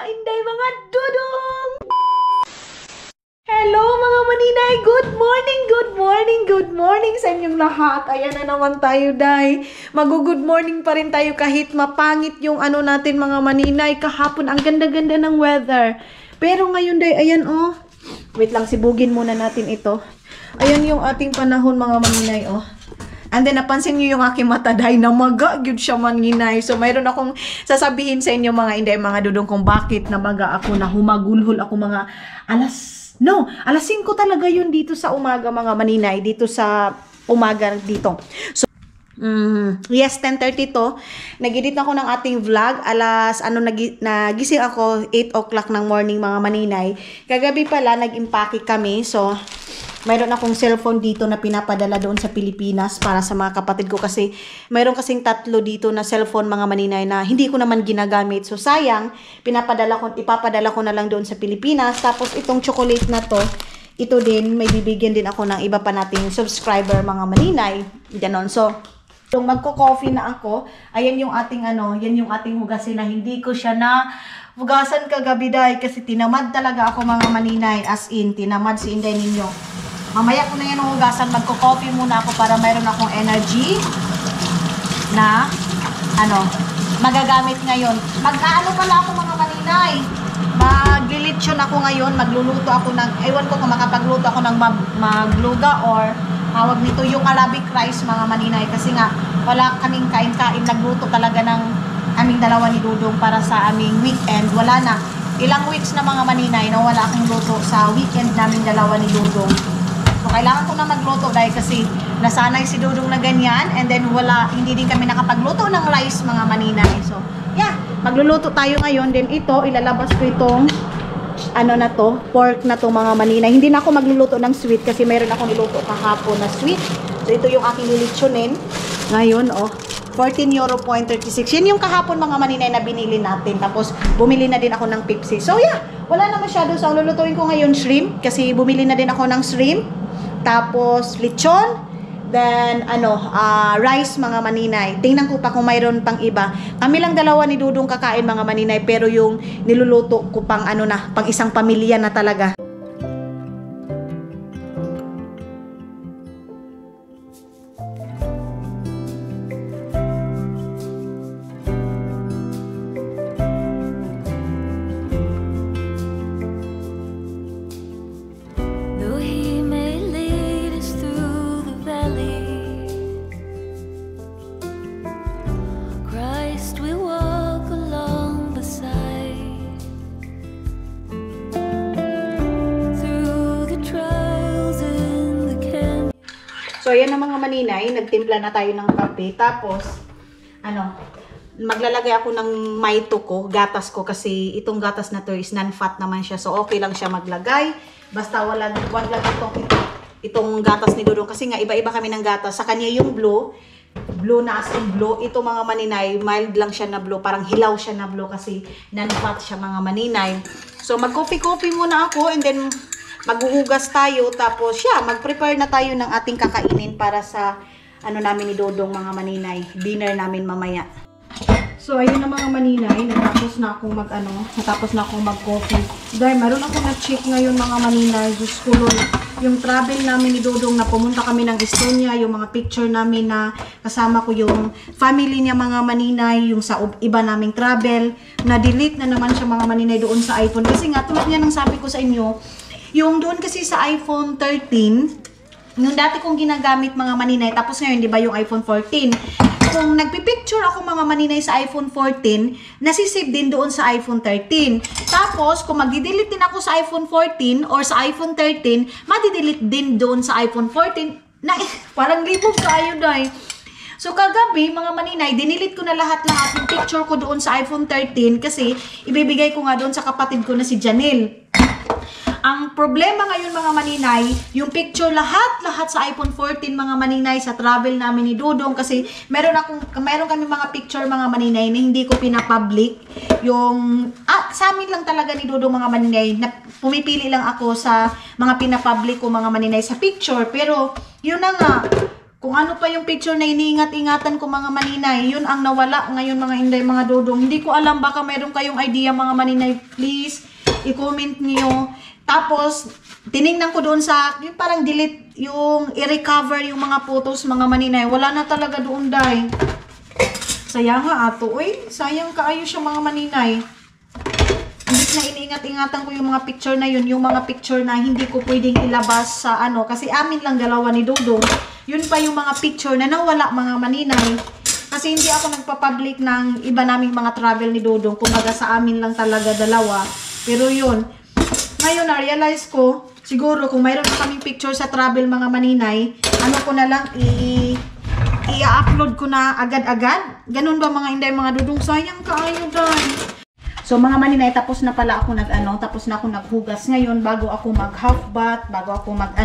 inday, mga dudong! Hello mga maninay! Good morning, good morning, good morning sa inyong lahat. Ayan na naman tayo, day. Mag-good morning pa rin tayo kahit mapangit yung ano natin mga maninay. Kahapon, ang ganda-ganda ng weather. Pero ngayon, day, ayan oh. Wait lang, sibugin muna natin ito. Ayan yung ating panahon mga maninay, oh. And then, napansin nyo yung aking mata, day, na maga-gyud siya maninay. So, mayroon akong sasabihin sa inyo mga inday, mga dudong, kung bakit na maga ako, na humagulhol ako mga alas 5 talaga yun dito sa umaga mga maninay, dito sa umaga dito. So, yes, 10:30 to. Nag-edit ako ng ating vlog. Nagising ako 8 o'clock ng morning mga maninay. Kagabi pala, nag-impake kami. So, mayroon akong cellphone dito na pinapadala doon sa Pilipinas para sa mga kapatid ko kasi mayroon kasing 3 dito na cellphone mga maninay na hindi ko naman ginagamit. So sayang, ipapadala ko na lang doon sa Pilipinas. Tapos itong chocolate na to, ito din, may bibigyan din ako ng iba pa nating subscriber mga maninay. Ganon. So, kung magko-coffee na ako, ayan yung ating yan yung ating hugasin na hindi ko siya na hugasan kagabi day kasi tinamad talaga ako mga maninay, as in, tinamad si Inday ninyo. Mamaya ko na yan hugasan, magko-coffee muna ako para mayroon akong energy na magagamit ngayon. Mag-aano pala ako mga maninay, maglilitsyon ako ngayon, magluluto ako ng, ewan ko kung makapagluto ako ng magluga or tawag nito yung Arabic rice mga maninay kasi nga wala kaming kain-kain, nagluto talaga ng aming dalawa ni Dudong para sa aming weekend. Wala na, ilang weeks na mga maninay na wala akong luto sa weekend namin dalawa ni Dudong. So, kailangan ko na magluto dahil kasi nasanay si Dudong na ganyan and then hindi din kami nakapagluto ng rice mga maninay. So, yeah, magluluto tayo ngayon. Then ito, ilalabas ko itong pork na to mga maninay. Hindi na ako magluluto ng sweet kasi mayroon akong niluto kahapon na sweet. So, ito yung aking lilitsunin. Ngayon, oh, 14.36 €. Yan yung kahapon mga maninay na binili natin. Tapos, bumili na din ako ng Pepsi. So, yeah, wala na masyado. So, lulutuin ko ngayon shrimp kasi bumili na din ako ng shrimp. Tapos, lechon. Then, rice mga maninay. Tingnan ko pa kung mayroon pang iba. Kami lang dalawa ni Dudong kakain mga maninay. Pero yung niluluto ko pang pang isang pamilya na talaga. So, ayan na mga maninay, nagtimpla na tayo ng kape. Tapos, maglalagay ako ng maito ko, gatas ko, kasi itong gatas na to is non-fat naman siya. So, okay lang siya maglagay. Basta wag lang itong gatas ni Dudong. Kasi nga, iba-iba kami ng gatas. Sa kanya yung blue na as in blue. Ito mga maninay, mild lang siya na blue. Parang hilaw siya na blue kasi non-fat siya mga maninay. So, mag-coffee-coffee muna ako and then maghuhugas tayo, tapos mag-prepare na tayo ng ating kakainin para sa namin ni Dudong mga maninay, dinner namin mamaya. So ayun na mga maninay, natapos na akong mag-coffee. Dahil meron akong na-check ngayon mga maninay, Diyos ko Lord, yung travel namin ni Dudong na pumunta kami ng Estonia, yung mga picture namin na kasama ko yung family niya mga maninay, yung sa iba naming travel, na-delete na naman siya mga maninay doon sa iPhone. Kasi nga tulad niya ng sabi ko sa inyo, yung doon kasi sa iPhone 13, yung dati kong ginagamit mga maninay, tapos ngayon, di ba yung iPhone 14, kung nagpipicture ako mga maninay sa iPhone 14, nasisave din doon sa iPhone 13. Tapos, kung magdidelete din ako sa iPhone 14 or sa iPhone 13, madidelete din doon sa iPhone 14. Parang libog tayo, day. So, kagabi, mga maninay, dinilit ko na lahat-lahat yung picture ko doon sa iPhone 13 kasi ibibigay ko nga doon sa kapatid ko na si Janelle. Ang problema ngayon mga maninay, yung picture lahat sa iPhone 14 mga maninay sa travel namin ni Dudong kasi meron kami mga picture mga maninay na hindi ko pinapublic. Yung sa amin lang talaga ni Dudong mga maninay, na pumipili lang ako sa mga pinapublic ko mga maninay sa picture. Pero yun na nga, Kung ano pa yung picture na iniingat-ingatan ko mga maninay, yun ang nawala ngayon mga inday, mga dudong. Hindi ko alam, baka mayroon kayong idea mga maninay. Please, i-comment niyo. Tapos, tiningnan ko doon sa, yung parang delete, yung i-recover yung mga photos mga maninay. Wala na talaga doon, day. Sayang nga ato. Uy, sayang kaayo siya mga maninay. Hindi na iniingat-ingatan ko yung mga picture na yun. Yung mga picture na hindi ko pwedeng ilabas sa ano. Kasi amin lang dalawa ni Dodong. Yun pa yung mga picture na nawala mga maninay. Kasi hindi ako nagpa-public ng iba naming mga travel ni Dodong. Kumbaga sa amin lang talaga dalawa. Pero yun, ngayon na-realize ko, siguro kung mayroon na kaming picture sa travel mga maninay, ano ko na lang i-upload ko na agad-agad. Ganun ba mga inday, mga dudong? Sayang kaayo dahil. So mga maninay, tapos na pala ako tapos na ako naghugas ngayon bago ako mag half bath, bago ako mag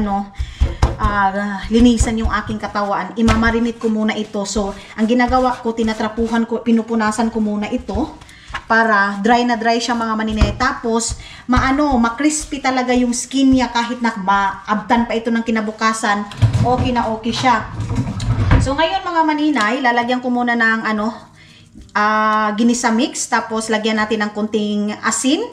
linisan yung aking katawan. Imamarinate ko muna ito. So ang ginagawa ko, tinatrapuhan ko, pinupunasan ko muna ito para dry na dry siya mga maninay. Tapos ma-crispy talaga yung skin niya kahit na maabtan pa ito ng kinabukasan. Okay na okay siya. So ngayon mga maninay, lalagyan ko muna ng ginisa mix, tapos lagyan natin ng kunting asin.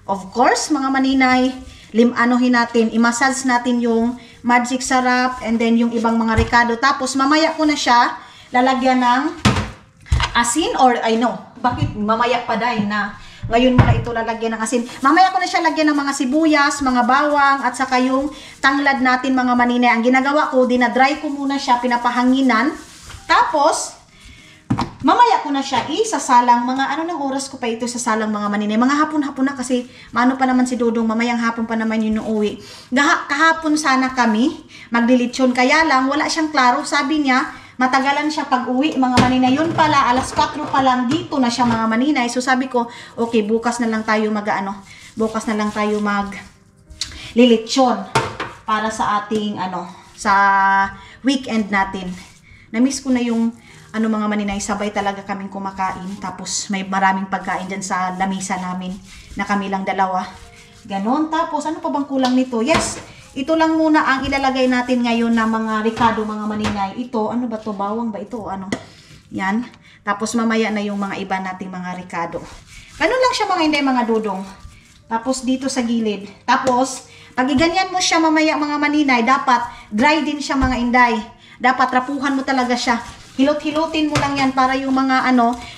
Of course, mga maninay, natin, i-massage natin yung magic sarap and then yung ibang mga ricado. Tapos mamaya ko na siya lalagyan ng asin or bakit mamaya pa dahil na ngayon mo na ito lalagyan ng asin. Mamaya ko na siya lagyan ng mga sibuyas, mga bawang at saka yung tanglad natin mga maninay. Ang ginagawa ko, dinadry ko muna siya, pinapahanginan. Tapos mamaya ko na siya isasalang, mga ng oras ko pa ito sasalang mga maninay. Mga hapon-hapon na kasi maano pa naman si Dodong, mamayang hapon pa naman yun uuwi. Kahapon sana kami maglilitsyon, kaya lang wala siyang klaro. Sabi niya, matagalan siya pag uwi mga maninay. Yun pala, alas 4 pa lang dito na siya mga maninay. So sabi ko, okay, bukas na lang tayo bukas na lang tayo lilitsyon para sa ating sa weekend natin. Na-miss ko na yung mga maninay, sabay talaga kaming kumakain. Tapos may maraming pagkain dyan sa lamisa namin na kami lang dalawa. Ganon. Tapos ano pa bang kulang nito? Yes, ito lang muna ang ilalagay natin ngayon na mga ricado mga maninay. Ito, ano ba to? Bawang ba ito? Yan. Tapos mamaya na yung mga iba nating mga ricado. Ganon lang siya mga inday, mga dudong. Tapos dito sa gilid. Tapos, pag iganyan mo siya mamaya mga maninay, dapat dry din siya mga inday. Dapat rapuhan mo talaga siya. Hilot-hilutin mo lang yan para yung mga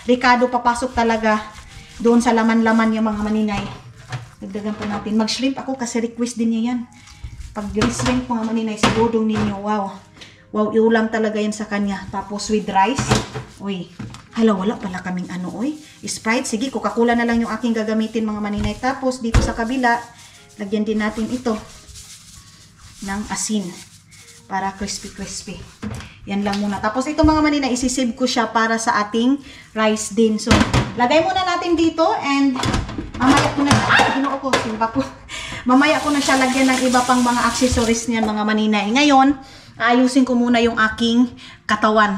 ricado papasok talaga doon sa laman-laman yung mga maninay. Dagdagan pa natin. Mag-shrimp ako kasi request din niya yan. Pag shrimp mga maninay, sa Dodong ninyo, wow. Wow, iulam talaga yan sa kanya. Tapos with rice. Uy, wala pala kaming Sprite. Sige, Coca-Cola na lang yung aking gagamitin mga maninay. Tapos dito sa kabila, lagyan din natin ito ng asin para crispy-crispy. Yan lang muna. Tapos ito mga maninay, isisave ko siya para sa ating rice din. So, lagay muna natin dito and mamaya ko na mamaya ko na siya lagyan ng iba pang mga accessories niyan mga maninay. Ngayon, ayusin ko muna yung aking katawan.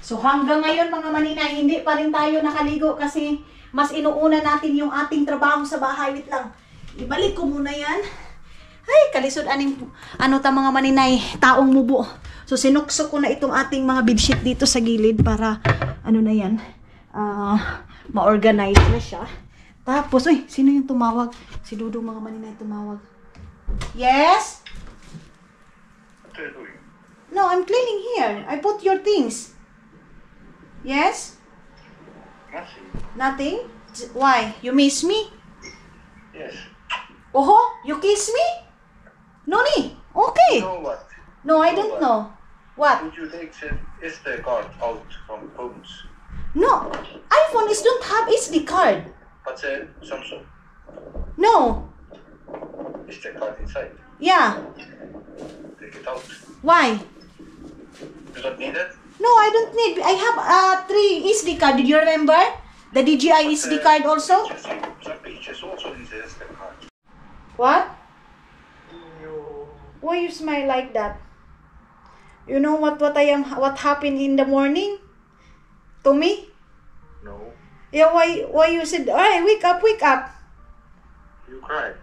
So, hanggang ngayon mga maninay, hindi pa rin tayo nakaligo kasi mas inuuna natin yung ating trabaho sa bahay. Wait lang. Ibalik ko muna yan. Ay, kalisod ta mga maninay, taong mubo. So, sinuksok ko na itong ating mga bedsheet dito sa gilid para, na yan, ma-organize na siya. Tapos, uy, sino yung tumawag? Si Dodong mga maninay tumawag. Yes? What are you doing? No, I'm cleaning here. I put your things. Yes? Nothing. Nothing? Why? You miss me? Yes. Oho, you kiss me? No, ni. Okay. You know what? No, I don't know. What? Would you take the SD card out from phones? No, iPhone don't have SD card. But the Samsung No. SD card inside. Yeah. Take it out. Why? You don't need it? No, I don't need. I have 3 SD card. Did you remember? The DJI SD card also? Some pictures also need the SD card. What? You... Why you smile like that? You know what happened in the morning to me? No. Yeah, why you said, "Hey, wake up, wake up." You cried.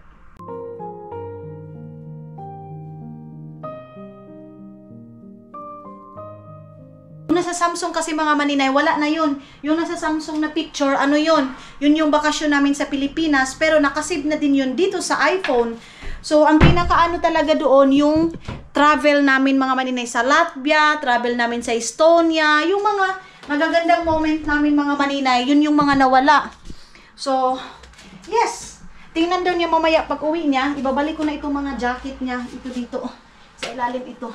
Nasa Samsung kasi mga maninay, wala na yun. Yung nasa Samsung na picture, ano yun? Yun yung bakasyon namin sa Pilipinas, pero nakasave na din yun dito sa iPhone. So, ang pinakaano talaga doon, yung travel namin mga maninay sa Latvia, travel namin sa Estonia, yung mga magagandang moment namin mga maninay, yun yung mga nawala. So, yes. Tingnan daw niya mamaya pag uwi niya, ibabalik ko na itong mga jacket niya. Ito dito, sa ilalim ito.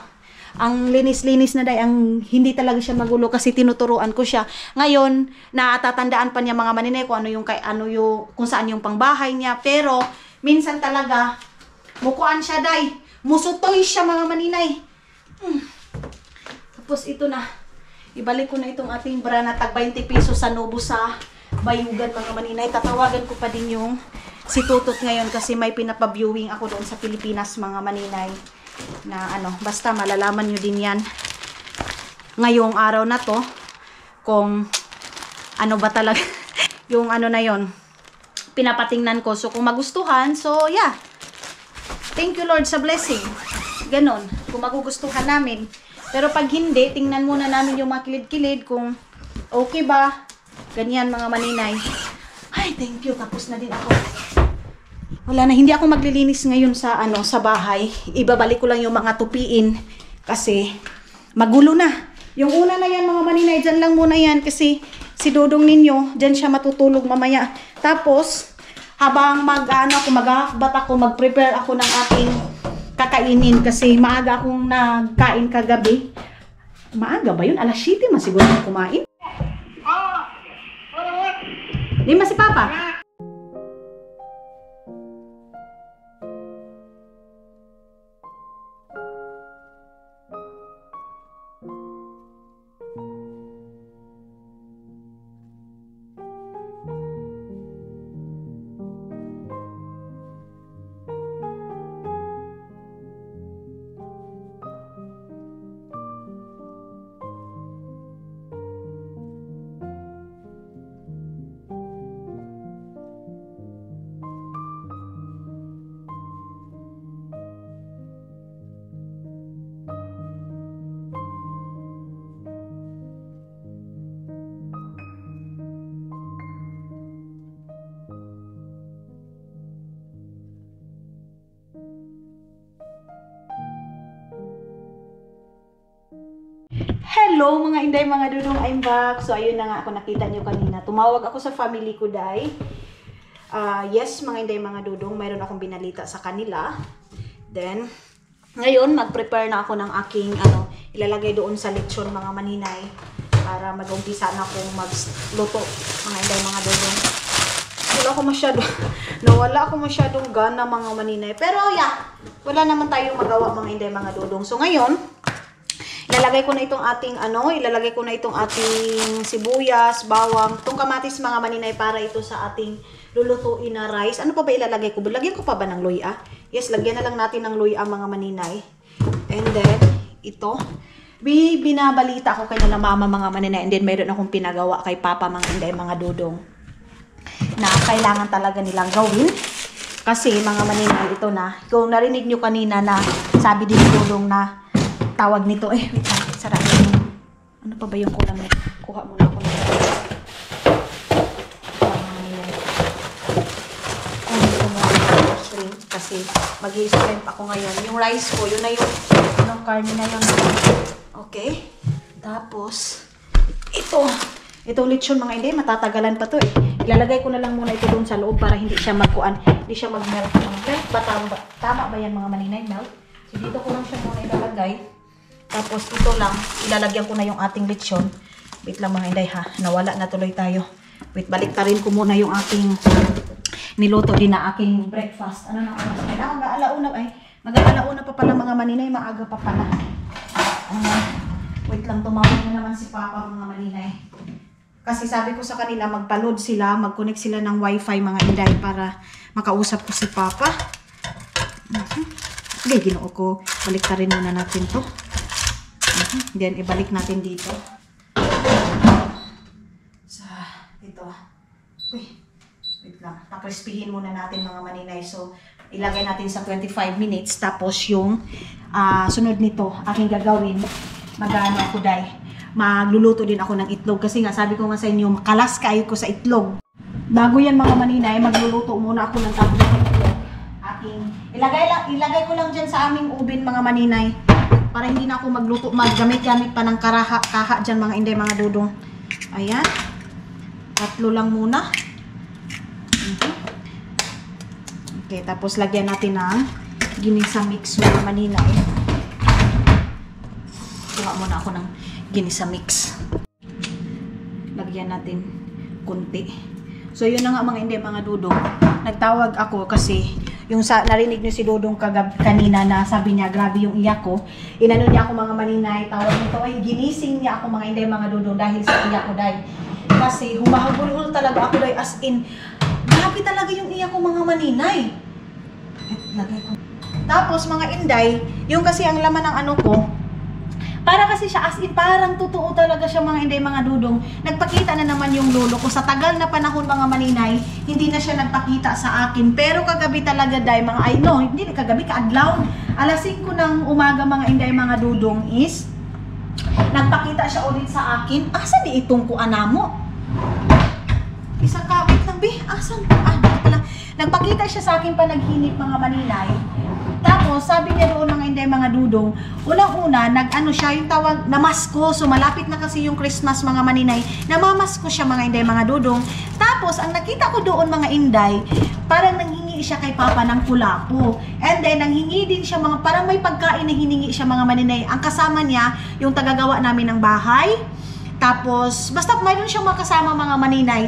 Ang linis-linis na ang hindi talaga siya magulo kasi tinuturuan ko siya. Ngayon, natatandaan pa niya mga maninay kung kung saan yung pangbahay niya. Pero, minsan talaga, mukuan siya day. Musutoy siya mga maninay. Tapos ito na. Ibalik ko na itong ating bra na tag 20 pesos sa Nobu sa Bayugan mga maninay. Tatawagan ko pa din yung si Tutot ngayon kasi may pinapa-viewing ako doon sa Pilipinas mga maninay. Na basta malalaman nyo din yan ngayong araw na to kung ano ba talaga yung na yon pinapatingnan ko. So kung magustuhan, so yeah, thank you Lord sa blessing, ganon, kung magugustuhan namin. Pero pag hindi, tingnan muna namin yung mga kilid-kilid kung okay ba, ganyan mga maninay. Ay, thank you, tapos na din ako. Wala na, hindi ako maglilinis ngayon sa sa bahay. Ibabalik ko lang yung mga tupiin kasi magulo na. Yung una na yan mga maninay, dyan lang muna yan kasi si Dodong ninyo, dyan siya matutulog mamaya. Tapos, habang mag-ahakbat ako, mag-prepare ako ng aking kakainin kasi maaga akong nagkain kagabi. Maaga ba yun? Alas 7 man siguro na kumain. Di ma si Papa? Hello mga inday, mga dudong, I'm back. So ayun na nga ako, nakita nyo kanina. Tumawag ako sa family ko day. Yes mga inday, mga dudong, mayroon akong binalita sa kanila. Then, ngayon mag-prepare na ako ng aking ilalagay doon sa lechon mga maninay. Para mag-umpisa na akong magluto mga inday, mga dudong. Wala ako masyadong gana mga maninay. Pero yeah, wala naman tayong magawa mga inday, mga dudong. So ngayon, ilalagay ko na itong ating sibuyas, bawang, itong kamatis mga maninay para ito sa ating lulutuin na rice. Ano pa ba ilalagay ko? Lagyan ko pa ba ng luya? Yes, lagyan na lang natin ng luya mga maninay. And then, ito, binabalita ko kay na mama mga maninay. And then, mayroon akong pinagawa kay papa mga inday, mga dudong na kailangan talaga nilang gawin. Kasi mga maninay, ito na. Kung narinig nyo kanina na sabi din ni Dudong na tawag nito, wait lang, sarado mo. Ano pa ba yung kulang nito? Kuha muna ako nito. Shrimp kasi mag-i-shrimp ako ngayon. Yung rice ko, yun na yung karne na yun. Okay. Tapos, itong lechon mga hindi, matatagalan pa to eh. Ilalagay ko na lang muna ito doon sa loob para hindi siya hindi siya mag-melt. Melt ba? Tama ba yan mga maninay? Melt? So, dito ko lang siya muna ilalagay. Tapos ito lang, ilalagyan ko na yung ating lechon. Wait lang mga inday ha, nawala na tuloy tayo. Wait, balik ta rin ko muna yung aking niluto din na aking breakfast. Ano na oras? Mag-alauna pa pala mga maninay, maaga pa pala. Wait lang, tumawag na naman si Papa mga maninay. Kasi sabi ko sa kanila, magpa-load sila, mag-connect sila ng wifi mga inday para makausap ko si Papa. Hindi, ginoo ko. Balik ta rin muna natin to. Then, ibalik natin dito. Ito. Uy, wait lang. Nakrispihin muna natin mga maninay. So, ilagay natin sa 25 minutes. Tapos, yung sunod nito, aking gagawin, mag-ano ako day. magluluto din ako ng itlog kasi nga sabi ko nga sa inyo, makalas kayo ko sa itlog. Bago yan mga maninay, magluluto muna ako ng tatlong itlog. Ilagay ko lang dyan sa aming ubin mga maninay para hindi na ako magluto, maggamit-gamit pa ng kaha dyan mga inday, mga dudong. Ayan. Tatlo lang muna. Okay, tapos lagyan natin ng ginisa mix mga maninay. Kuha muna ako ng ginisa mix. Lagyan natin kunti. So yun na nga mga hindi, mga dudong. Nagtawag ako kasi yung narinig niyo si Dudong kanina na sabi niya grabe yung iyak ko. Inano niya ako mga maninay, tawag nito ay ginising niya ako mga hindi, mga dudong dahil sa iyak ko dahil. Kasi humahagulhul talaga ako dahil as in grabe talaga yung iyak ko mga maninay. Lagay ko. Tapos mga inday, yung kasi ang laman ng ano ko, para kasi siya as in parang totoo talaga siya mga inday, mga dudong. Nagpakita na naman yung lolo ko sa tagal na panahon mga maninay, hindi na siya nagpakita sa akin. Pero kagabi talaga day mga hindi kagabi, kaadlaw. Alas 5 ng umaga mga inday, mga dudong is nagpakita siya ulit sa akin. Asa di itong kuana mo? Isang kabit lang be. Asan? Pala. Nagpakita siya sa akin pa naghinip mga maninay. Tapos sabi niya doon mga inday, mga dudong, unang-una nag-ano siya yung tawag namasko. So malapit na kasi yung Christmas mga maninay. Namamasko siya mga inday, mga dudong. Tapos ang nakita ko doon mga inday, parang nanghingi siya kay Papa ng kulapo. And then nanghingi din siya mga parang may pagkain na hiningi siya mga maninay. Ang kasama niya yung tagagawa namin ng bahay. Tapos basta mayroon siyang makasama mga maninay,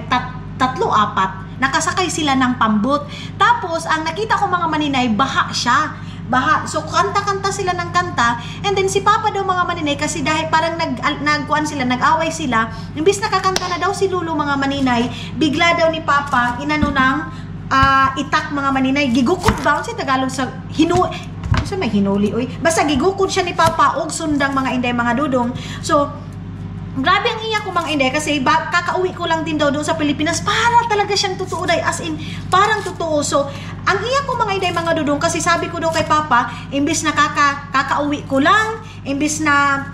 tatlo, apat. Nakasakay sila ng pambot. Tapos, ang nakita ko mga maninay, baha siya. Baha. So, kanta-kanta sila ng kanta. And then, si Papa daw mga maninay, kasi dahil parang nagkuan sila, nag-away sila, imbis nakakanta na daw si Lolo mga maninay, bigla daw ni Papa, inano ng itak mga maninay. Gigukod ba? Sa Tagalog sa may hinuli, oy. Basta gigukod siya ni Papa, og sundang mga inday, mga dudong. So, grabe ang iyak ko mga inday kasi kakauwi ko lang din daw doon sa Pilipinas. Para talaga siyang totoo day, as in parang totoo. So ang iyak ko mga inday, mga dudong, kasi sabi ko daw kay Papa, imbis na kakauwi ko lang, imbis na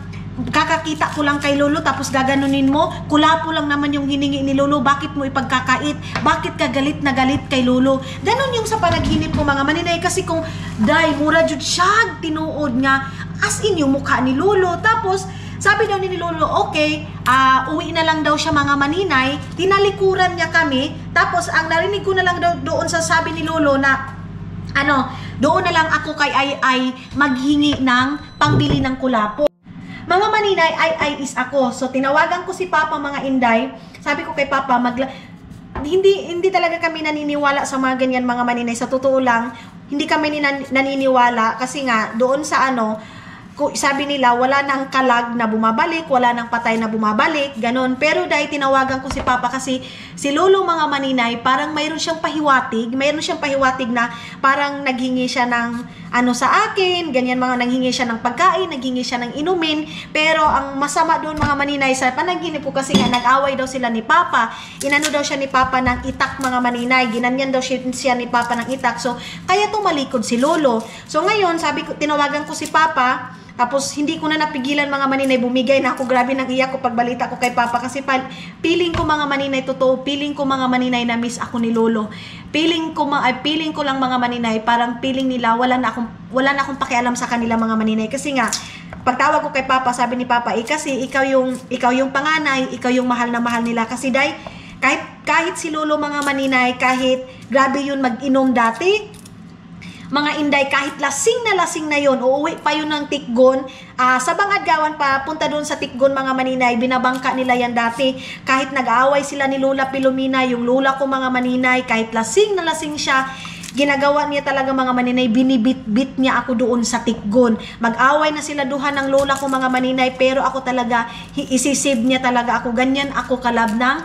kakakita ko lang kay Lolo tapos gaganunin mo, kulapo lang naman yung hiningi ni Lolo, bakit mo ipagkakait, bakit ka galit na galit kay Lolo. Ganon yung sa panaginip ko mga maninay, kasi kung day mura jud siya tinuod nga as in yung mukha ni Lolo. Tapos sabi daw ni Lolo, okay, uwi na lang daw siya mga maninay. Tinalikuran niya kami. Tapos, ang narinig ko na lang daw doon sa sabi ni Lolo na, doon na lang ako kay Ay maghingi ng pangbili ng kulapo. Mga maninay, Ay is ako. So, tinawagan ko si Papa mga inday. Sabi ko kay Papa, hindi talaga kami naniniwala sa mga ganyan mga maninay. Sa totoo lang, hindi kami naniniwala kasi nga, doon sa sabi nila, wala nang kalag na bumabalik, wala nang patay na bumabalik, ganon. Pero dahil tinawagan ko si Papa kasi si Lolo mga maninay, parang mayroon siyang pahiwatig na parang naghingi siya ng sa akin, ganyan mga nanghingi siya ng pagkain, naghingi siya ng inumin. Pero ang masama doon mga maninay, sa panaginip ko kasi nga nag-away daw sila ni Papa. Inano daw siya ni Papa ng itak mga maninay, ginanyan daw siya ni Papa ng itak. So, kaya tumalikod si Lolo. So, ngayon, tinawagan ko si Papa. Tapos, hindi ko na napigilan mga maninay, bumigay na ako, grabe nang iyak ko pagbalita ko kay Papa. Kasi feeling ko mga maninay, totoo, feeling ko mga maninay na miss ako ni Lolo. Feeling ko lang mga maninay, parang feeling nila, wala na akong pakialam sa kanila mga maninay. Kasi nga, pagtawag ko kay Papa, sabi ni Papa, kasi ikaw yung panganay, ikaw yung mahal na mahal nila. Kasi dahil, kahit si Lolo mga maninay, kahit grabe yun mag-inom dati, mga inday, kahit lasing na yon, uuwi pa yun ng Tikgon, sa Bangadgawan pa, punta doon sa Tikgon mga maninay, binabangka nila yan dati. Kahit nag-aaway sila ni Lola Pilomina, yung lola ko mga maninay, kahit lasing na lasing siya, ginagawa niya talaga mga maninay, binibit-bit niya ako doon sa Tikgon. Mag-away na sila duha ng lola ko mga maninay, pero ako talaga, isisave niya talaga ako. Ganyan ako kalab ng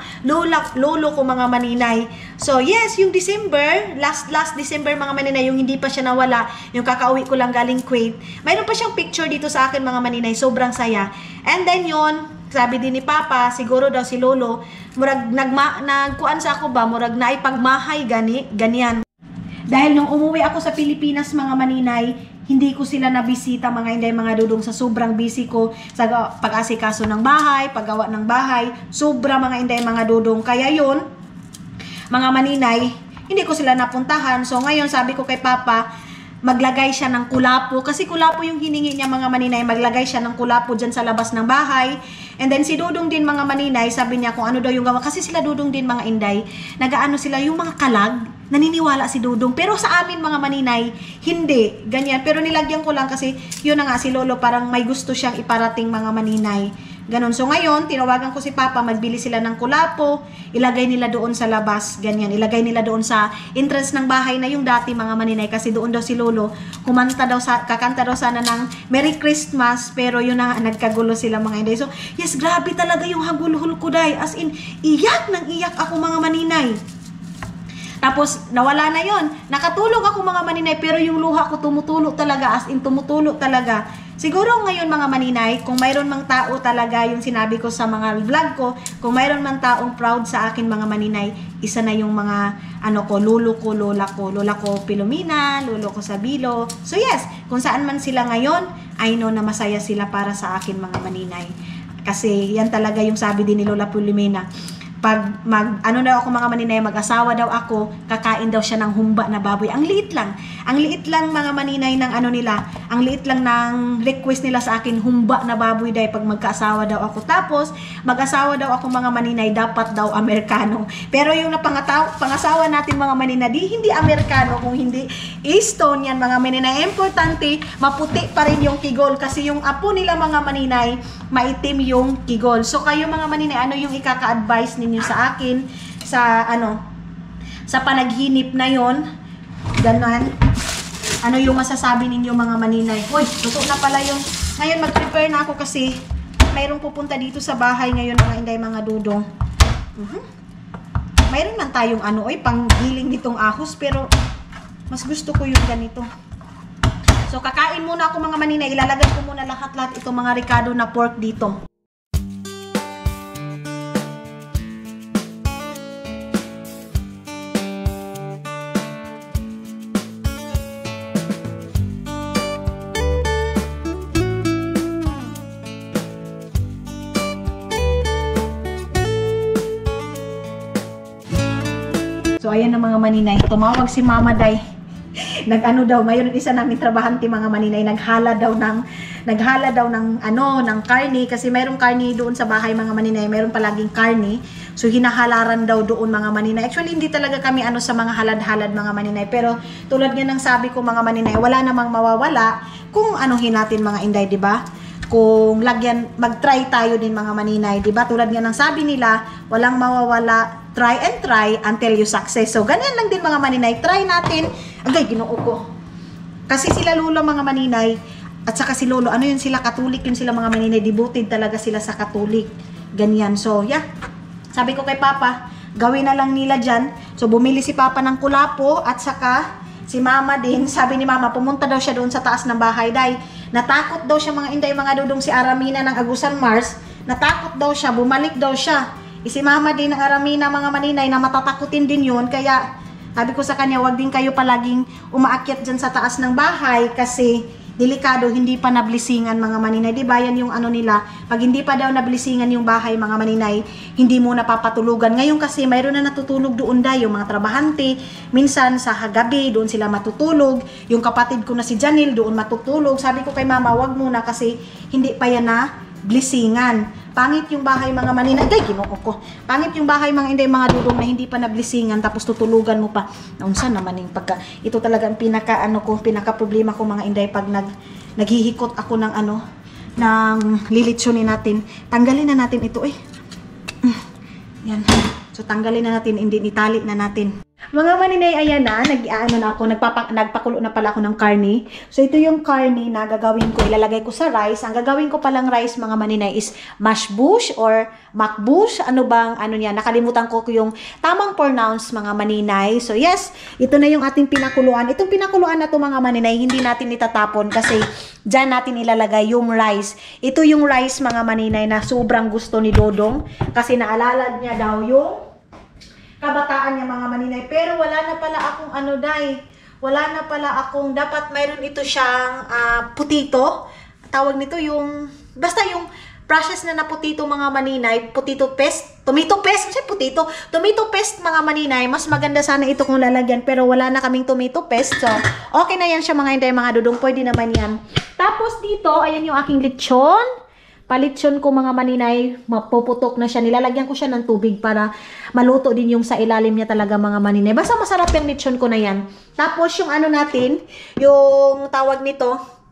lolo ko mga maninay. So yes, yung December, last December mga maninay, yung hindi pa siya nawala, yung kakauwi ko lang galing Kuwait, mayroon pa siyang picture dito sa akin mga maninay, sobrang saya. And then yon, sabi din ni Papa, siguro daw si Lolo, murag nagkuan sa ako ba, murag naipagmahay ganyan. Dahil nung umuwi ako sa Pilipinas mga maninay, hindi ko sila nabisita mga inday mga dudong sa sobrang busy ko sa pag-asikaso ng bahay, paggawa ng bahay, sobra mga inday mga dudong. Kaya yun, mga maninay, hindi ko sila napuntahan. So ngayon sabi ko kay Papa, maglagay siya ng kulapo. Kasi kulapo yung hiningi niya mga maninay. Maglagay siya ng kulapo dyan sa labas ng bahay. And then si Dudong din mga maninay, sabi niya kung ano daw yung gawa. Kasi sila Dudong din mga inday, nagaano sila yung mga kalag. Naniniwala si Dudong. Pero sa amin mga maninay, hindi. Ganyan. Pero nilagyan ko lang kasi yun na nga si Lolo parang may gusto siyang iparating mga maninay. Ganon. So ngayon, tinawagan ko si Papa, magbili sila ng kulapo, ilagay nila doon sa labas, ganyan. Ilagay nila doon sa entrance ng bahay na yung dati mga maninay kasi doon daw si Lolo, kakanta daw sana ng Merry Christmas, pero yun na nagkagulo sila mga inday. So, yes, grabe talaga yung hagulhul ko day. As in, iyak nang iyak ako mga maninay. Tapos, nawala na yon. Nakatulog ako mga maninay, pero yung luha ko tumutulo talaga, as in tumutulo talaga. Siguro ngayon mga maninay, kung mayroon mang tao talaga, yung sinabi ko sa mga vlog ko, kung mayroon mang taong proud sa akin mga maninay, isa na yung mga lolo ko, lola ko Pilomina, lolo ko Sabilo. So yes, kung saan man sila ngayon, I know na masaya sila para sa akin mga maninay. Kasi yan talaga yung sabi din ni Lola Pilomina. Pag daw ako mga maninay, mag-asawa daw ako, kakain daw siya ng humba na baboy. Ang liit lang mga maninay ng nila, ang liit lang ng request nila sa akin, humba na baboy daw pag magkaasawa daw ako. Tapos, mag-asawa daw ako mga maninay, dapat daw Amerikano. Pero yung pangasawa natin mga maninay, hindi Amerikano, kung hindi Estonian mga maninay. Importante, maputi pa rin yung kigol kasi yung apo nila mga maninay, maitim yung kigol. So kayo mga maninay, ano yung ikaka-advise ninyo sa akin sa panaginip na yon? Ganon. Ano yung masasabi ninyo mga maninay? Hoy, luto na pala yung ngayon, mag-prepare na ako kasi mayroong pupunta dito sa bahay ngayon mga inday mga dudong. Mayroon man tayong panggiling nitong ahos, pero mas gusto ko yung ganito. So kakain muna ako mga maninay, ilalagay ko muna lahat-lahat itong mga ricado na pork dito. So ayan na mga maninay, tumawag si Mama Day. Mayroon isa namin trabahante mga maninay, naghala daw ng karne kasi mayroong karne doon sa bahay mga maninay, mayroon palaging karne. So hinahalaran daw doon mga maninay. Actually hindi talaga kami sa mga halad-halad mga maninay, pero tulad nga ng sabi ko mga maninay, wala namang mawawala kung anuhin natin mga inday, di ba? Kung mag-try tayo din mga maninay, di ba? Tulad nga ng sabi nila, walang mawawala, try and try until you success. So, ganyan lang din mga maninay. Try natin. Agay, ginoo ko. Kasi sila lolo mga maninay, at saka si lolo, sila Katolik yun sila mga maninay. Devoted talaga sila sa Katolik. Ganyan. So, yeah. Sabi ko kay Papa, gawin na lang nila dyan. So, bumili si Papa ng kulapo at saka si Mama din. Sabi ni Mama, pumunta daw siya doon sa taas ng bahay. Dahil natakot daw siya mga inday, mga dudong si Aramina ng Agusan Mars. Natakot daw siya, bumalik daw siya. Si Mama din ng Aramina mga maninay na matatakutin din yun. Kaya sabi ko sa kanya, wag din kayo palaging umaakyat dyan sa taas ng bahay kasi delikado, hindi pa nablisingan mga maninay. Diba yan yung nila, pag hindi pa daw nablisingan yung bahay mga maninay, hindi mo napapatulugan. Ngayon kasi mayroon na natutulog doon daw yung mga trabahante. Minsan sa gabi, doon sila matutulog. Yung kapatid ko na si Janil, doon matutulog. Sabi ko kay Mama, wag muna kasi hindi pa yan na blisingan. Pangit yung bahay mga maninay. Ay, ginoo ko. Pangit yung bahay mga inday mga dudong na hindi pa nablisingan tapos tutulugan mo pa. Naunsa naman yung ito talaga ang pinaka problema ko mga inday pag naghihikot ako ng ng lilitsunin natin. Tanggalin na natin ito Yan. So tanggalin na natin, hindi itali na natin. Mga maninay, ayan na, nagpakulo na pala ako ng karne. So, ito yung karne na gagawin ko, ilalagay ko sa rice. Ang gagawin ko palang rice, mga maninay, is mash bush or makbush. Nakalimutan ko yung tamang pronounce, mga maninay. So, yes, ito na yung ating pinakuluan. Itong pinakuluan na to mga maninay, hindi natin itatapon kasi dyan natin ilalagay yung rice. Ito yung rice, mga maninay, na sobrang gusto ni Dodong kasi naalala niya daw yung kabataan niya mga maninay. Pero wala na pala akong wala na pala akong, dapat mayroon ito siyang putito. Tawag nito yung, basta yung process na putito mga maninay, potato paste, tomato paste, kasi putito, tomato paste mga maninay, mas maganda sana ito kung lalagyan, pero wala na kaming tomato paste, so okay na yan siya mga inday, mga dudong, pwede naman yan. Tapos dito, ayan yung aking lechon, palitsyon ko mga maninay, mapuputok na siya, nilalagyan ko siya ng tubig para maluto din yung sa ilalim niya talaga mga maninay, basta masarap yung lechon ko na yan. Tapos yung ano natin, yung tawag nito,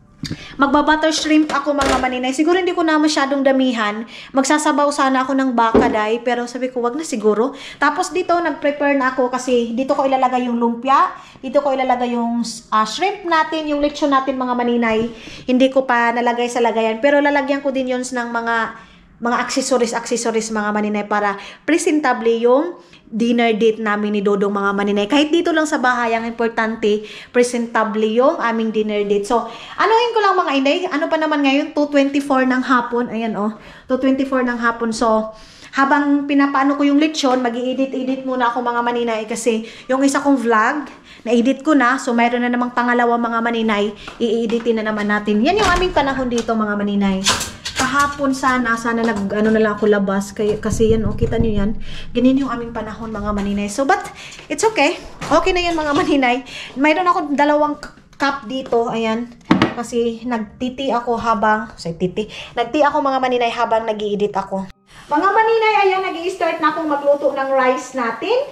magbabutter shrimp ako mga maninay. Siguro hindi ko na masyadong damihan. Magsasabaw sana ako ng baka day, pero sabi ko wag na siguro. Tapos dito nag-prepare na ako kasi dito ko ilalagay yung lumpia, dito ko ilalagay yung shrimp natin, yung lechon natin mga maninay. Hindi ko pa nalagay sa lagayan, pero lalagyan ko din yun ng mga accessories mga maninay para presentable yung dinner date namin ni Dodong mga maninay. Kahit dito lang sa bahay, ang importante, presentable yung aming dinner date. So, anuhin ko lang mga inday, ano pa naman ngayon, 2:24 ng hapon. Ayan 2:24 ng hapon. So, habang pinapaano ko yung lechon, mag-i-edit muna ako mga maninay kasi yung isa kong vlog, na-edit ko na. So, mayroon na namang pangalawa mga maninay, i-editin na naman natin. Yan yung aming panahon dito mga maninay. Kahapon sana na na lang ako labas kasi yan, kita nyo yan, ganyan yung aming panahon mga maninay. So but it's okay, na yan mga maninay. Mayroon ako dalawang cup dito, ayan, kasi nagti ako mga maninay habang nag-i-edit ako. Mga maninay, ayan, nag-i-start na akong magluto ng rice natin.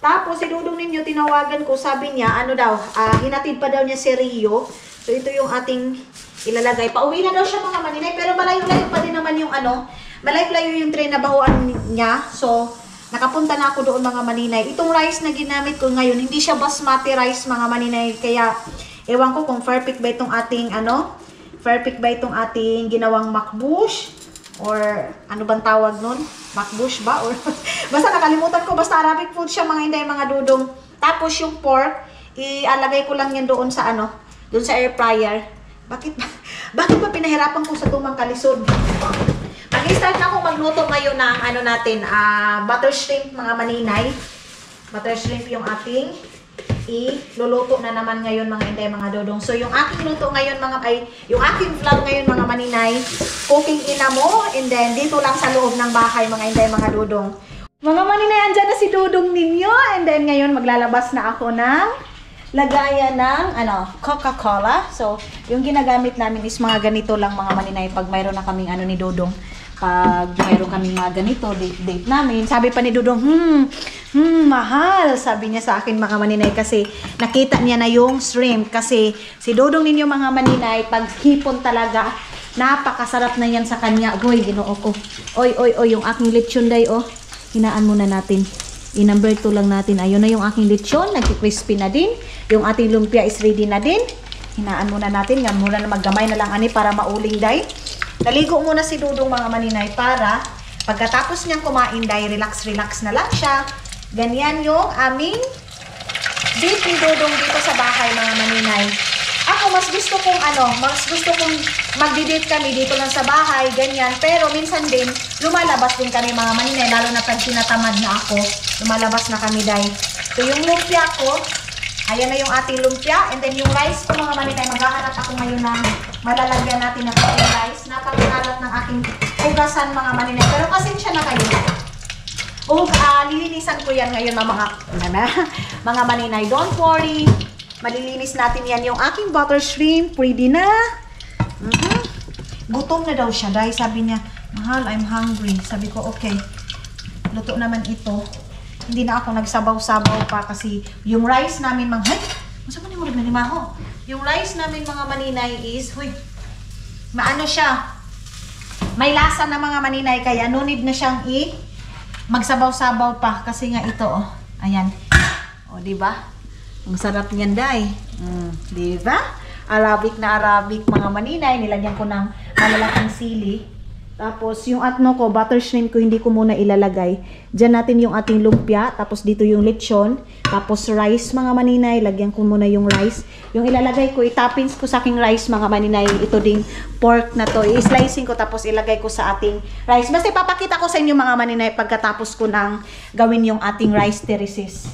Tapos si Dudong ninyo tinawagan ko, sabi niya ano daw, hinatid pa daw niya si Rio. So ito yung ating ilalagay. Pauwi na daw siya mga maninay, pero malayo-layo pa din naman yung malayo-layo yung tray na bahuan niya. So, nakapunta na ako doon mga maninay. Itong rice na ginamit ko ngayon, hindi siya basmati rice mga maninay. Kaya, ewan ko kung perfect ba itong ating ginawang makbush or ano bang tawag nun? Makbush ba? Or basta nakalimutan ko, basta Arabic food siya mga inday, mga dudong. Tapos yung pork, ialagay ko lang yan doon sa doon sa air fryer. Bakit ba pinahirapan ko sa tumang kalisod? Mag-start na akong magluto ngayon ng butter shrimp mga maninay. Butter shrimp yung ating iluluto na naman ngayon mga inday, mga dodong. So yung aking luto ngayon yung aking vlog ngayon mga maninay, cooking inamo, and then dito lang sa loob ng bahay mga inday, mga dodong. Mga maninay, andyan na si Dudong ninyo, and then ngayon maglalabas na ako ng lagayan ng Coca-Cola. So, yung ginagamit namin is mga ganito lang mga maninay pag mayroon na kaming ni Dodong. Pag mayroon kaming mga ganito, date namin. Sabi pa ni Dodong, mahal. Sabi niya sa akin mga maninay kasi nakita niya na yung shrimp. Kasi si Dodong ninyo mga maninay, pag hipon talaga, napakasarap na yan sa kanya. Goy, ginoo ko. Oy, yung aking lechon day, hinaan muna natin. I-number 2 lang natin. Ayun na yung aking lechon. Nag-crispy na din. Yung ating lumpia is ready na din. Hinaan muna natin. Yan muna na maggamay na lang para mauling day. Naligo muna si Dudong mga maninay para pagkatapos niyang kumain day, relax na lang siya. Ganyan yung aming date ni Dudong dito sa bahay mga maninay. Ako mas gusto kong magdi-date kami dito lang sa bahay, ganyan. Pero minsan din, lumalabas din kami mga maninay, lalo na pag tinatamad na ako. Lumalabas na kami day. So yung lumpia ko, ayan na yung ating lumpia. And then yung rice ko mga maninay, maghahanap ako ngayon ng malalagyan natin ng ating rice. Napakalat ng aking hugasan mga maninay. Pero pasensya na kayo. Lilinisan ko yan ngayon mga maninay. Don't worry. Malilinis natin yan. Yung aking butter shrimp, ready na. Gutom na daw siya dahil sabi niya, mahal, I'm hungry. Sabi ko, okay. Luto naman ito. Hindi na ako nagsabaw-sabaw pa kasi yung rice namin yung rice namin mga maninay is, maano siya. May lasa na mga maninay kaya no need na siyang magsabaw-sabaw pa kasi nga ito, ayan. Diba? Ang sarap niyan, day. Diba? Arabic na Arabic mga maninay. Nilagyan ko ng malalaking sili. Tapos yung ko, butter shrimp ko, hindi ko muna ilalagay. Diyan natin yung ating lumpia. Tapos dito yung lechon. Tapos rice mga maninay. Lagyan ko muna yung rice. Yung ilalagay ko, itoppings ko sa aking rice mga maninay. Ito ding pork na to. I-slicing ko tapos ilagay ko sa ating rice. Basta ipapakita ko sa inyo mga maninay pagkatapos ko nang gawin yung ating rice terraces.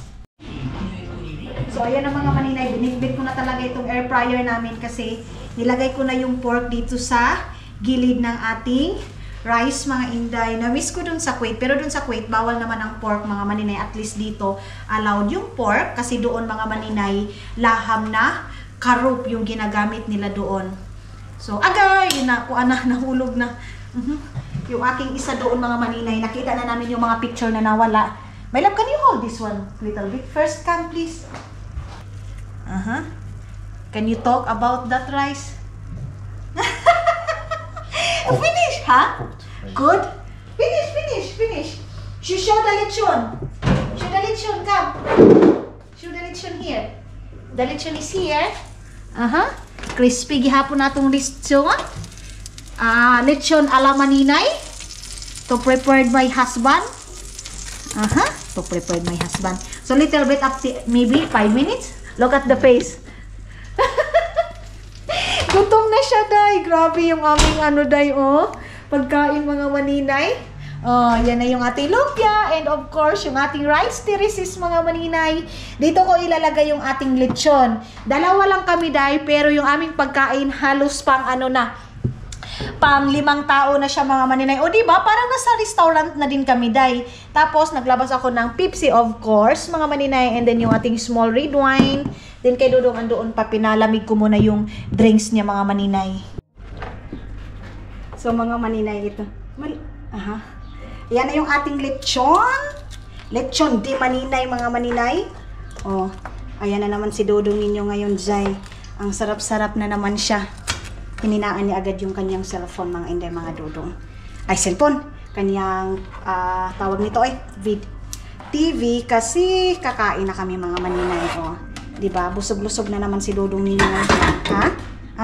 So So, ayan ang mga maninay. Binitbit ko na talaga itong air fryer namin kasi nilagay ko na yung pork dito sa gilid ng ating rice, mga inday. Na-miss ko dun sa Kuwait. Pero dun sa Kuwait, bawal naman ang pork, mga maninay. At least dito, allowed yung pork. Kasi doon, mga maninay, laham na karup yung ginagamit nila doon. So, agay! Yun na, kuha na, nahulog na. Yung aking isa doon, mga maninay. Nakita na namin yung mga picture na nawala. My love, can you hold this one little bit? First, come please. Can you talk about that rice? Finish, huh? Good? Finish. Show the lechon. Show the lechon, come. Show the lechon here. The lechon is here. Crispy gihapon natong lechon. Lechon ala maninay. To prepared by husband. To prepared my husband. So little bit up to maybe 5 minutes. Look at the face. Gutom na siya, day. Grabe yung aming ano, day, oh. Pagkain, mga maninay. Oh, yan na yung ating lumpia. And of course, yung ating rice terraces, mga maninay. Dito ko ilalagay yung ating lechon. Dalawa lang kami, day. Pero yung aming pagkain, halos pang ano na. Pang 5 tao na siya, mga maninay. O diba, parang nasa restaurant na din kami, day. Tapos, naglabas ako ng Pepsi, of course, mga maninay. And then, yung ating small red wine. Then, kay Dudong andoon pa, pinalamig ko muna yung drinks niya, mga maninay. So, mga maninay, ito. Yan na yung ating lechon. Lechon di maninay, mga maninay. Oh, ayan na naman si Dudong ninyo ngayon, Zay. Ang sarap-sarap na naman siya. Hininaan niya agad yung kanyang cellphone, mga inday, mga Dudong. Ay, cellphone. Kanyang, tawag nito ay TV, kasi kakain na kami, mga maninay. O, diba? Busog-lusog na naman si Dudong ninyo. Ha?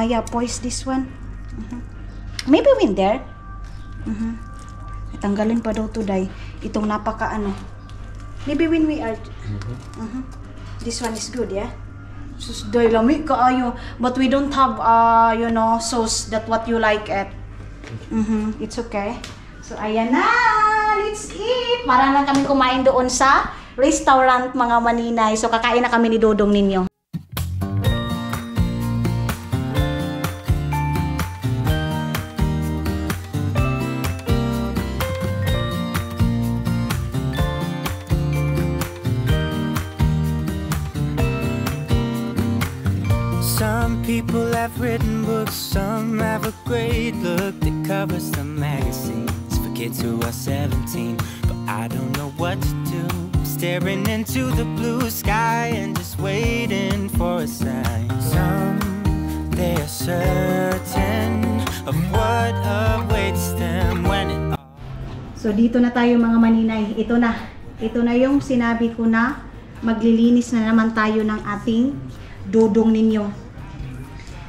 Yeah, poise this one. Maybe win there. Tanggalin pa daw today. Itong napaka ano. Maybe when we are... This one is good, yeah? Sus, day lami kaayo. But we don't have, you know, sauce that what you like it. It's okay. So, ayan na! Let's eat! Para lang kami kumain doon sa restaurant, mga maninay. So, kakain na kami ni Dudong ninyo. People have written books, some have a great look that covers the magazines for kids who are 17. But I don't know what to do, staring into the blue sky and just waiting for a sign. Some, they are certain of what awaits them when it all... So dito na tayo, mga maninay. Ito na yung sinabi ko na maglilinis na naman tayo ng ating Dudong ninyo.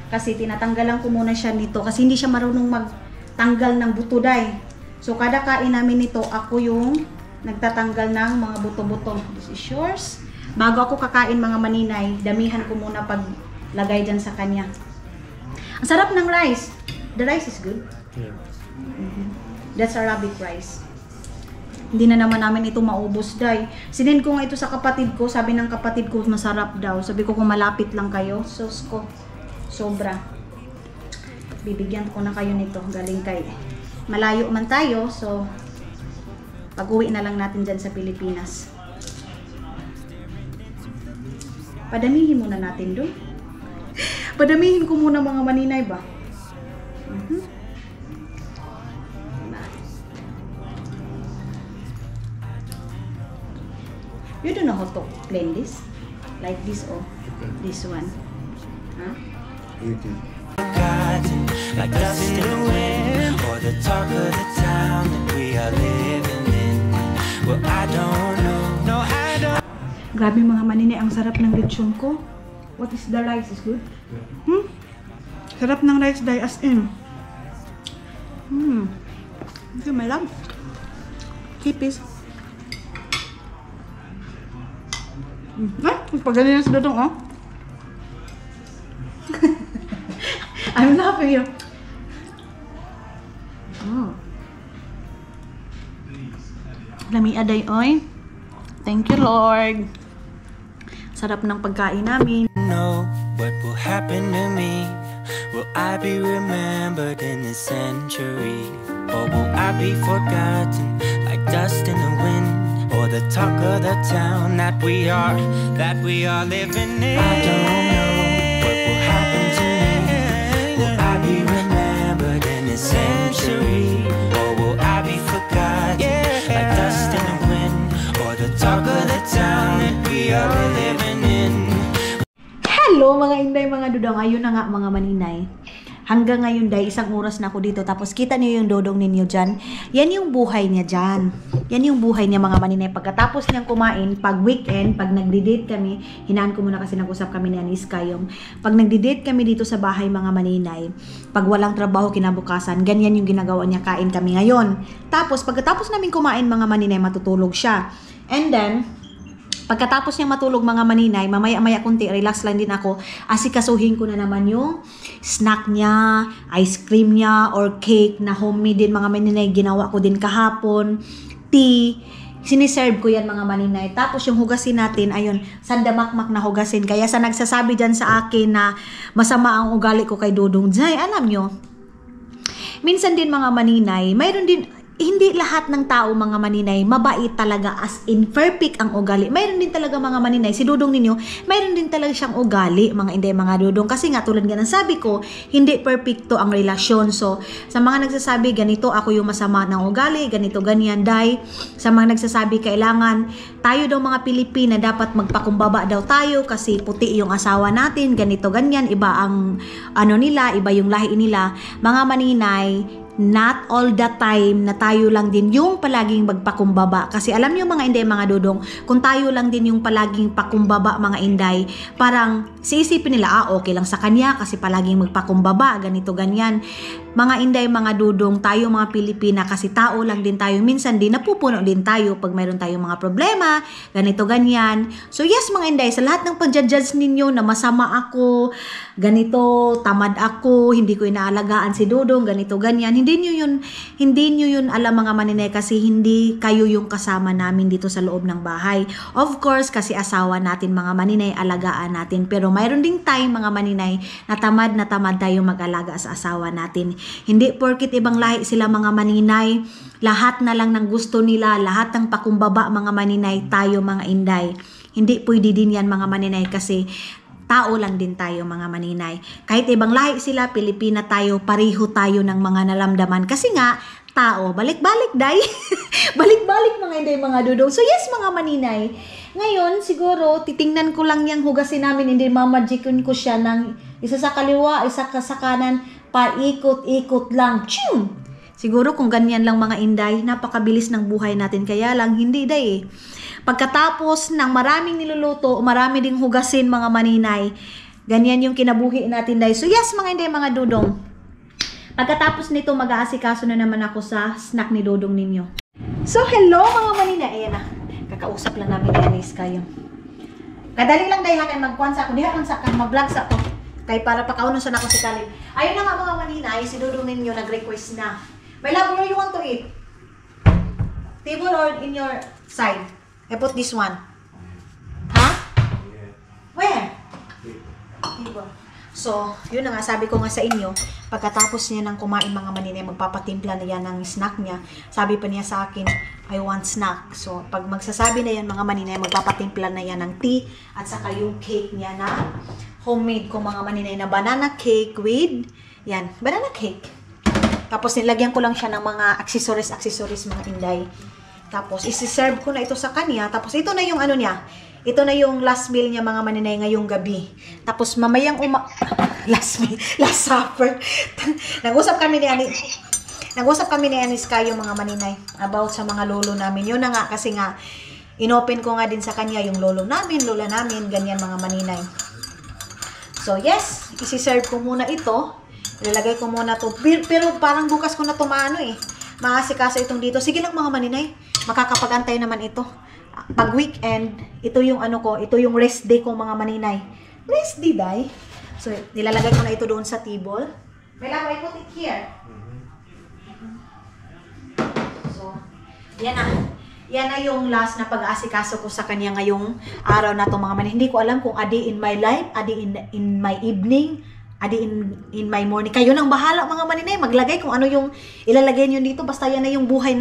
Kasi tinatanggalan ko muna siya nito kasi hindi siya marunong magtanggal ng buto, day. So kada kain namin nito, ako yung nagtatanggal ng mga buto-buto. This is yours. Bago ako kakain, mga maninay, damihan ko muna paglagay dyan sa kanya. Ang sarap ng rice. The rice is good. Yeah. That's Arabic rice. Hindi na naman namin ito maubos, day. Sinend ko nga ito sa kapatid ko. Sabi ng kapatid ko, masarap daw. Sabi ko, kung malapit lang kayo, sos ko. Sobra. Bibigyan ko na kayo nito. Galing kay malayo man tayo. So, pag-uwi na lang natin dyan sa Pilipinas. Padamihin muna natin doon. Padamihin ko muna, mga maninay ba? You don't know how to blend this? Like this or this one? Huh? Like dust in the wind, or the talk of the town that we are living in. Well, I don't know. No, I don't. Grabe, mga maninay, ang sarap ng lechon ko. What is the rice? Is good? Sarap ng rice, day, as in. Okay, my love. Kipis. Pag ganyan sa Dudong, oh. I'm laughing you. Lami aday, oy. Thank you, Lord. Sarap ng pagkain namin. Know what will happen to me? Will I be remembered in this century? Or will I be forgotten like dust in the wind? Or the talk of the town that we are living in? I don't know what will happen to me. Will I be remembered in this century? Or will I be forgotten like dust in the wind? Or the talk of the town that we are living in? Hello mga inday, mga dudong. Ayun na nga mga maninay. Hanggang ngayon day, 1 oras na ako dito. Tapos kita niyo yung dodong ninyo dyan. Yan yung buhay niya dyan. Yan yung buhay niya mga maninay. Pagkatapos niyang kumain, pag weekend, pag nagdi-date kami, hinaan ko muna kasi nag-usap kami ni Aniska yung pag nagdi-date kami dito sa bahay mga maninay, pag walang trabaho kinabukasan, ganyan yung ginagawa niya, kain kami ngayon. Tapos pagkatapos namin kumain mga maninay, matutulog siya. And then, pagkatapos niya matulog mga maninay, mamaya-maya kunti, relax lang din ako, asikasuhin ko na naman yung snack niya, ice cream niya, or cake na homemade din mga maninay, ginawa ko din kahapon, tea, siniserve ko yan mga maninay. Tapos yung hugasin natin, ayun, sandamakmak na hugasin. Kaya sa nagsasabi dyan sa akin na masama ang ugali ko kay Dodong Jai, alam nyo, minsan din mga maninay, mayroon din, hindi lahat ng tao mga maninay mabait talaga, as in perfect ang ugali. Mayroon din talaga mga maninay, si Dudong ninyo, mayroon din talaga siyang ugali mga inday mga Dudong. Kasi nga tulad nga ng sabi ko, hindi perfecto ang relasyon. So sa mga nagsasabi ganito ako yung masama ng ugali, ganito ganyan, dahil sa mga nagsasabi kailangan tayo daw mga Pilipina dapat magpakumbaba daw tayo kasi puti yung asawa natin, ganito ganyan, iba ang ano nila, iba yung lahi nila. Mga maninay, not all the time na tayo lang din yung palaging magpakumbaba. Kasi alam niyo mga inday, mga Dudong, kung tayo lang din yung palaging pakumbaba mga inday, parang siisipin nila, okay lang sa kanya kasi palaging magpakumbaba, ganito, ganyan. Mga inday, mga Dudong, tayo mga Pilipina, kasi tao lang din tayo. Minsan din napupuno din tayo pag mayroon tayong mga problema, ganito, ganyan. So yes mga inday, sa lahat ng pag-judge ninyo na masama ako, ganito, tamad ako, hindi ko inaalagaan si Dudong, ganito, ganyan, hindi nyo yun alam mga maninay, kasi hindi kayo yung kasama namin dito sa loob ng bahay. Of course, kasi asawa natin mga maninay, alagaan natin. Pero mayroon ding time mga maninay na tamad tayo mag-alaga sa asawa natin. Hindi porkit ibang lahi sila mga maninay, lahat na lang ng gusto nila, lahat ng pakumbaba mga maninay, tayo mga inday. Hindi pwede din yan mga maninay, kasi tao lang din tayo mga maninay. Kahit ibang lahi sila, Pilipina tayo, pareho tayo ng mga nalamdaman. Kasi nga, tao, balik-balik day. Balik-balik mga inday, mga Dudong. So yes mga maninay, ngayon siguro titingnan ko lang yung hugasin namin, hindi mamagikin ko siya ng isa sa kaliwa, isa sa kanan, paikot-ikot lang. Ching! Siguro kung ganyan lang mga inday, napakabilis ng buhay natin. Kaya lang hindi day Pagkatapos ng maraming niluluto, marami ding hugasin mga maninay. Ganyan yung kinabuhi natin day. So yes mga inday, mga Dudong, pagkatapos nito mag-aasikaso na naman ako sa snack ni Dodong ninyo. So hello mga maninay, ayan na, kakausap lang namin ni Aniska yun. Kadali lang day hakan magkuhan sa ako, diha kang sa mag-vlog sa ako. Kay para pakaunon sa nako si Kalib. Ayun na nga mga maninay, si Dodong ninyo nag-request na. My love, where you want to eat? Table or in your side? I put this one. Ha? Where? Table. So, yun na nga, sabi ko nga sa inyo, pagkatapos niya ng kumain mga maninay, magpapatimpla na yan ng snack niya. Sabi pa niya sa akin, I want snack. So, pag magsasabi na yan mga maninay, magpapatimpla na yan ng tea at saka yung cake niya na homemade ko mga maninay na banana cake with, yan, banana cake. Tapos nilagyan ko lang siya ng mga accessories mga inday. Tapos isi-serve ko na ito sa kanya. Tapos ito na yung ano niya. Ito na yung last meal niya mga maninay ngayong gabi. Tapos mamayang last meal, last supper. Nag-usap kami ni Aniska yung mga maninay about sa mga lolo namin. Yun na nga, kasi nga inopen ko nga din sa kanya yung lolo namin, lola namin, ganyan mga maninay. So yes, isi-serve ko muna ito. Ilalagay ko muna to. Pero parang bukas ko na to maasikaso itong dito. Sige lang mga maninay, makakapag-antay naman ito. Pag weekend, ito yung ano ko, ito yung rest day ko mga maninay. Rest day, day. So, nilalagay ko na ito doon sa table. May love, I put it here. So, yan na. Yan na yung last na pag-aasikaso ko sa kanya ngayong araw na to mga maninay. Hindi ko alam kung adi in my life, adi in my evening, adi in my morning. Kayo nang bahala mga maninay, maglagay kung ano yung ilalagay niyo dito. Basta yan na yung buhay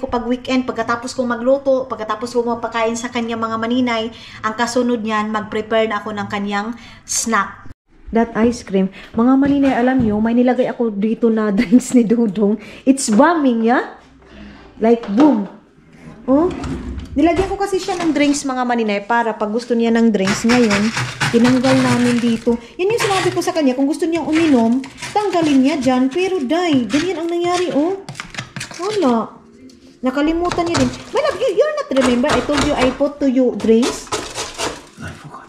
ko pag weekend, pagkatapos kong magluto, pagkatapos kong mapakain sa kanya mga maninay. Ang kasunod niyan, mag-prepare na ako ng kanyang snack. That ice cream. Mga maninay, alam nyo, may nilagay ako dito na drinks ni Dudong. It's bombing, yeah? Like, boom. Oh, nilagyan ko kasi siya ng drinks mga maninay para pag gusto niya ng drinks ngayon, tinanggal namin dito. Yan yung sinabi ko sa kanya, kung gusto niyang uminom, tanggalin niya dyan. Pero day, ganyan ang nangyari, oh. Wala. Nakalimutan niya din. My love, you're not remember, I told you I put to you drinks. I forgot.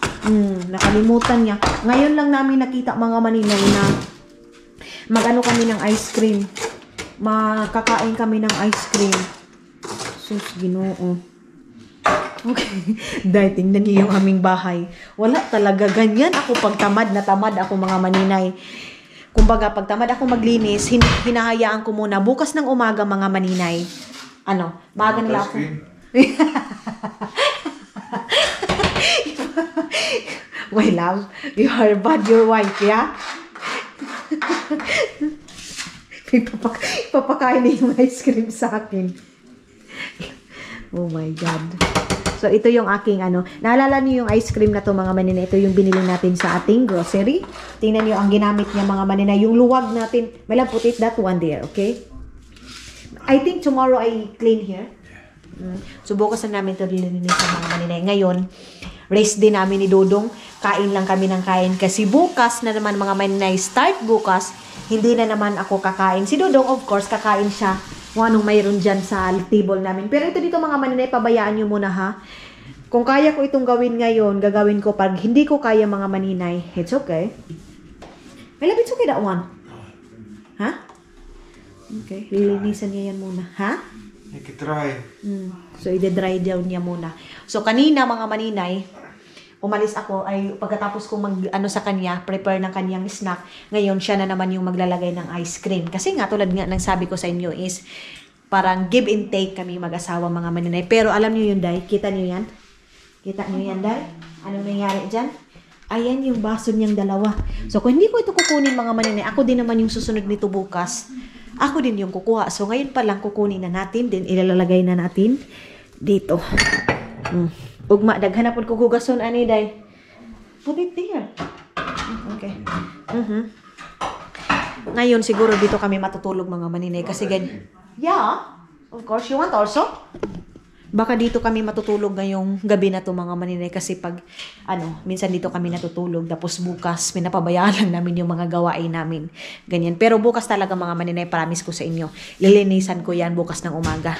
Nakalimutan niya. Ngayon lang namin nakita mga maninay na mag-ano kami ng ice cream. Makakain kami ng ice cream. Sus, Ginoo. Okay. Dahil tingnan niyo yung aming bahay. Wala talaga ganyan ako pag tamad na tamad ako mga maninay. Kumbaga, pag tamad ako maglinis, hinahayaan ko muna. Bukas ng umaga mga maninay. Ano? Maaga nila ako. My love, you are bad your wife, yeah? Papakain na yung ice cream sa akin. Oh my God. So, ito yung aking ano. Naalala niyo yung ice cream na to mga maninay. Ito yung binili natin sa ating grocery. Tingnan niyo ang ginamit niya mga maninay. Yung luwag natin. May lang put it that one there, okay? I think tomorrow I clean here. So, bukas na namin ito lilinis sa mga maninay. Ngayon, rest din namin ni Dodong. Kain lang kami ng kain. Kasi bukas na naman mga maninay. Start bukas. Hindi na naman ako kakain. Si Dodong, of course, kakain siya. Kung anong mayroon dyan sa table namin. Pero ito dito mga maninay, pabayaan nyo muna ha. Kung kaya ko itong gawin ngayon, gagawin ko. Pag hindi ko kaya mga maninay, it's okay. May love, it's okay that one. Ha? Okay, lilinisan niya yan muna. Ha? Make it dry. So, ide-dry down niya muna. So, kanina mga maninay, umalis ako ay pagkatapos kong mag-ano sa kanya, prepare ng kanyang snack. Ngayon, siya na naman yung maglalagay ng ice cream. Kasi nga, tulad nga ng sabi ko sa inyo is, parang give and take kami mag-asawa mga maninay. Pero alam niyo yun, Day? Kita niyo yan? Kita niyo yan, Day? Anong nangyari dyan? Ayan yung baso niyang dalawa. So, kung hindi ko ito kukunin mga maninay, ako din naman yung susunod nito bukas. Ako din yung kukuha. So, ngayon pa lang kukunin na natin. Then, ilalagay na natin dito. Ugma, daghan na po kukugason, ani, Day. Put it there. Okay. Ngayon, siguro dito kami matutulog, mga maninay. Kasi ganyan. Yeah. Of course, you want also? Baka dito kami matutulog ngayong gabi na to, mga maninay. Kasi pag, minsan dito kami natutulog. Tapos bukas, minapabayaan lang namin yung mga gawain namin. Ganyan. Pero bukas talaga, mga maninay, promise ko sa inyo. Lilinisan ko yan bukas ng umaga.